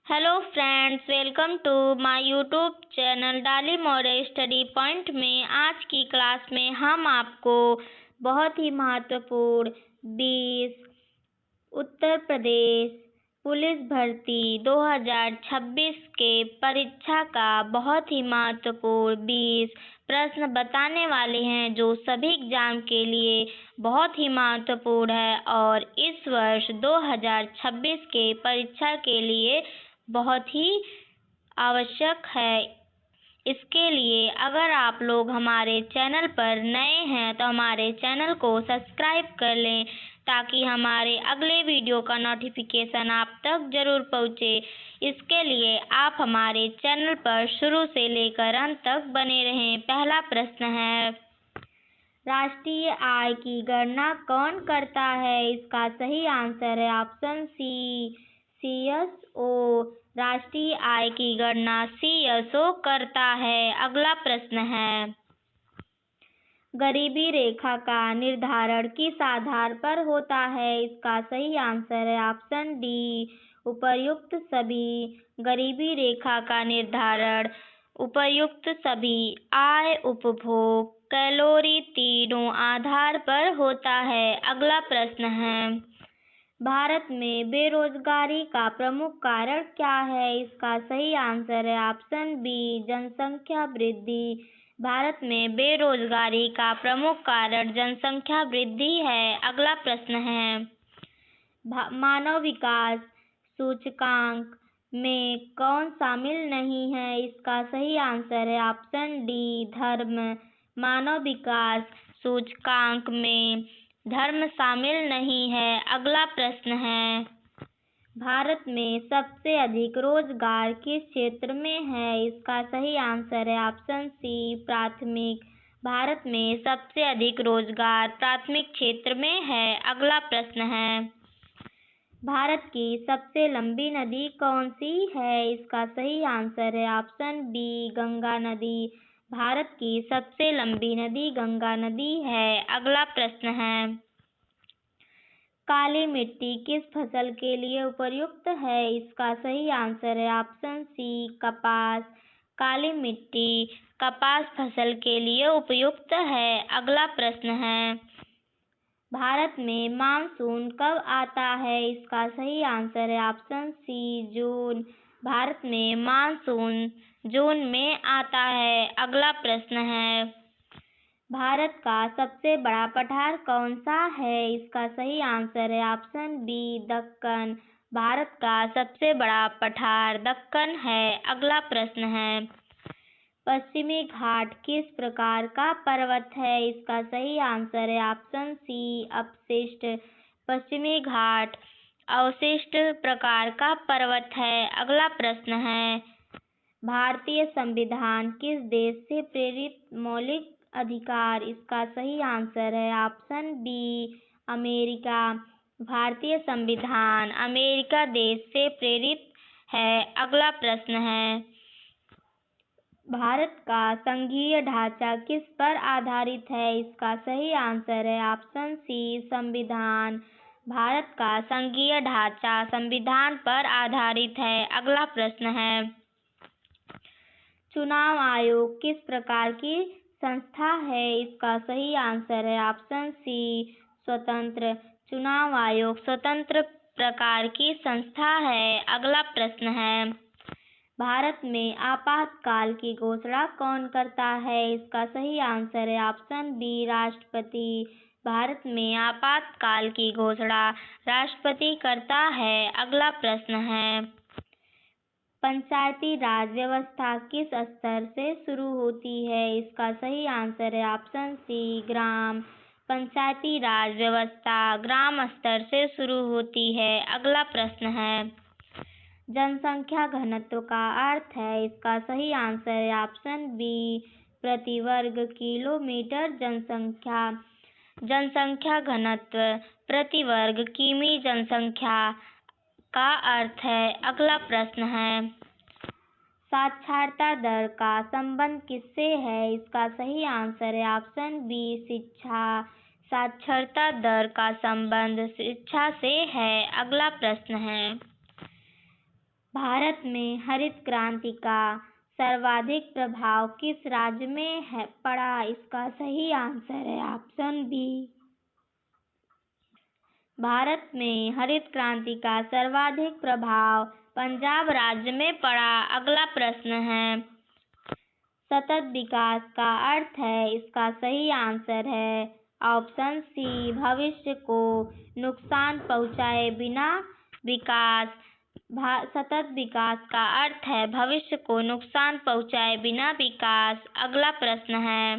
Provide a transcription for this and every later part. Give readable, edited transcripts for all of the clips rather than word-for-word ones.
Hello friends, welcome to my YouTube channel daily model study point में। आज की class में हम आपको बहुत ही महत्वपूर्ण 20 उत्तर प्रदेश पुलिस भर्ती 2026 के परीक्षा का बहुत ही महत्वपूर्ण 20 प्रश्न बताने वाले हैं, जो सभी एग्जाम के लिए बहुत ही महत्वपूर्ण है और इस वर्ष 2026 के परीक्षा के लिए बहुत ही आवश्यक है। इसके लिए अगर आप लोग हमारे चैनल पर नए हैं तो हमारे चैनल को सब्सक्राइब कर लें, ताकि हमारे अगले वीडियो का नोटिफिकेशन आप तक जरूर पहुँचे। इसके लिए आप हमारे चैनल पर शुरू से लेकर अंत तक बने रहें। पहला प्रश्न है, राष्ट्रीय आय की गणना कौन करता है? इसका सही आंसर है ऑप्शन सी, सीएसओ। राष्ट्रीय आय की गणना सीएसओ करता है। अगला प्रश्न है, गरीबी रेखा का निर्धारण किस आधार पर होता है? इसका सही आंसर है ऑप्शन डी, उपर्युक्त सभी। गरीबी रेखा का निर्धारण उपर्युक्त सभी आय, उपभोग, कैलोरी तीनों आधार पर होता है। अगला प्रश्न है, भारत में बेरोजगारी का प्रमुख कारण क्या है? इसका सही आंसर है ऑप्शन बी, जनसंख्या वृद्धि। भारत में बेरोजगारी का प्रमुख कारण जनसंख्या वृद्धि है। अगला प्रश्न है, मानव विकास सूचकांक में कौन शामिल नहीं है? इसका सही आंसर है ऑप्शन डी, धर्म। मानव विकास सूचकांक में धर्म शामिल नहीं है। अगला प्रश्न है, भारत में सबसे अधिक रोजगार किस क्षेत्र में है? इसका सही आंसर है ऑप्शन सी, प्राथमिक। भारत में सबसे अधिक रोजगार प्राथमिक क्षेत्र में है। अगला प्रश्न है, भारत की सबसे लंबी नदी कौन सी है? इसका सही आंसर है ऑप्शन बी, गंगा नदी। भारत की सबसे लंबी नदी गंगा नदी है। अगला प्रश्न है, काली मिट्टी किस फसल के लिए उपयुक्त है? इसका सही आंसर है ऑप्शन सी, कपास। काली मिट्टी कपास फसल के लिए उपयुक्त है। अगला प्रश्न है, भारत में मानसून कब आता है? इसका सही आंसर है ऑप्शन सी, जून। भारत में मानसून जून में आता है। अगला प्रश्न है, भारत का सबसे बड़ा पठार कौन सा है? इसका सही आंसर है ऑप्शन बी, दक्कन। भारत का सबसे बड़ा पठार दक्कन है। अगला प्रश्न है, पश्चिमी घाट किस प्रकार का पर्वत है? इसका सही आंसर है ऑप्शन सी, अवशिष्ट। पश्चिमी घाट अवशिष्ट प्रकार का पर्वत है। अगला प्रश्न है, भारतीय संविधान किस देश से प्रेरित मौलिक अधिकार? इसका सही आंसर है ऑप्शन बी, अमेरिका। भारतीय संविधान अमेरिका देश से प्रेरित है। अगला प्रश्न है, भारत का संघीय ढांचा किस पर आधारित है? इसका सही आंसर है ऑप्शन सी, संविधान। भारत का संघीय ढांचा संविधान पर आधारित है। अगला प्रश्न है, चुनाव आयोग किस प्रकार की संस्था है? इसका सही आंसर है ऑप्शन सी, स्वतंत्र। चुनाव आयोग स्वतंत्र प्रकार की संस्था है। अगला प्रश्न है, भारत में आपातकाल की घोषणा कौन करता है? इसका सही आंसर है ऑप्शन बी, राष्ट्रपति। भारत में आपातकाल की घोषणा राष्ट्रपति करता है। अगला प्रश्न है, पंचायती राज व्यवस्था किस स्तर से शुरू होती है? इसका सही आंसर है ऑप्शन सी, ग्राम। पंचायती राज व्यवस्था ग्राम स्तर से शुरू होती है। अगला प्रश्न है, जनसंख्या घनत्व का अर्थ है? इसका सही आंसर है ऑप्शन बी, प्रति वर्ग किलोमीटर जनसंख्या। जनसंख्या घनत्व प्रति वर्ग किमी जनसंख्या का अर्थ है। अगला प्रश्न है, साक्षरता दर का संबंध किससे है? इसका सही आंसर है ऑप्शन बी, शिक्षा। साक्षरता दर का संबंध शिक्षा से है। अगला प्रश्न है, भारत में हरित क्रांति का सर्वाधिक प्रभाव किस राज्य में पड़ा? इसका सही आंसर है ऑप्शन बी। भारत में हरित क्रांति का सर्वाधिक प्रभाव पंजाब राज्य में पड़ा। अगला प्रश्न है, सतत विकास का अर्थ है? इसका सही आंसर है ऑप्शन सी, भविष्य को नुकसान पहुंचाए बिना विकास। सतत विकास का अर्थ है भविष्य को नुकसान पहुंचाए बिना विकास। अगला प्रश्न है,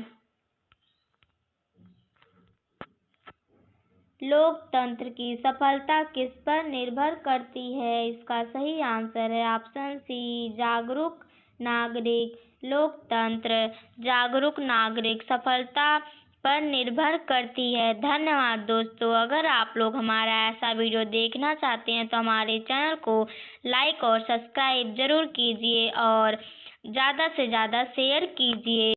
लोकतंत्र की सफलता किस पर निर्भर करती है? इसका सही आंसर है ऑप्शन सी, जागरूक नागरिक। लोकतंत्र जागरूक नागरिक सफलता पर निर्भर करती है। धन्यवाद दोस्तों। अगर आप लोग हमारा ऐसा वीडियो देखना चाहते हैं तो हमारे चैनल को लाइक और सब्सक्राइब जरूर कीजिए और ज़्यादा से ज़्यादा शेयर कीजिए।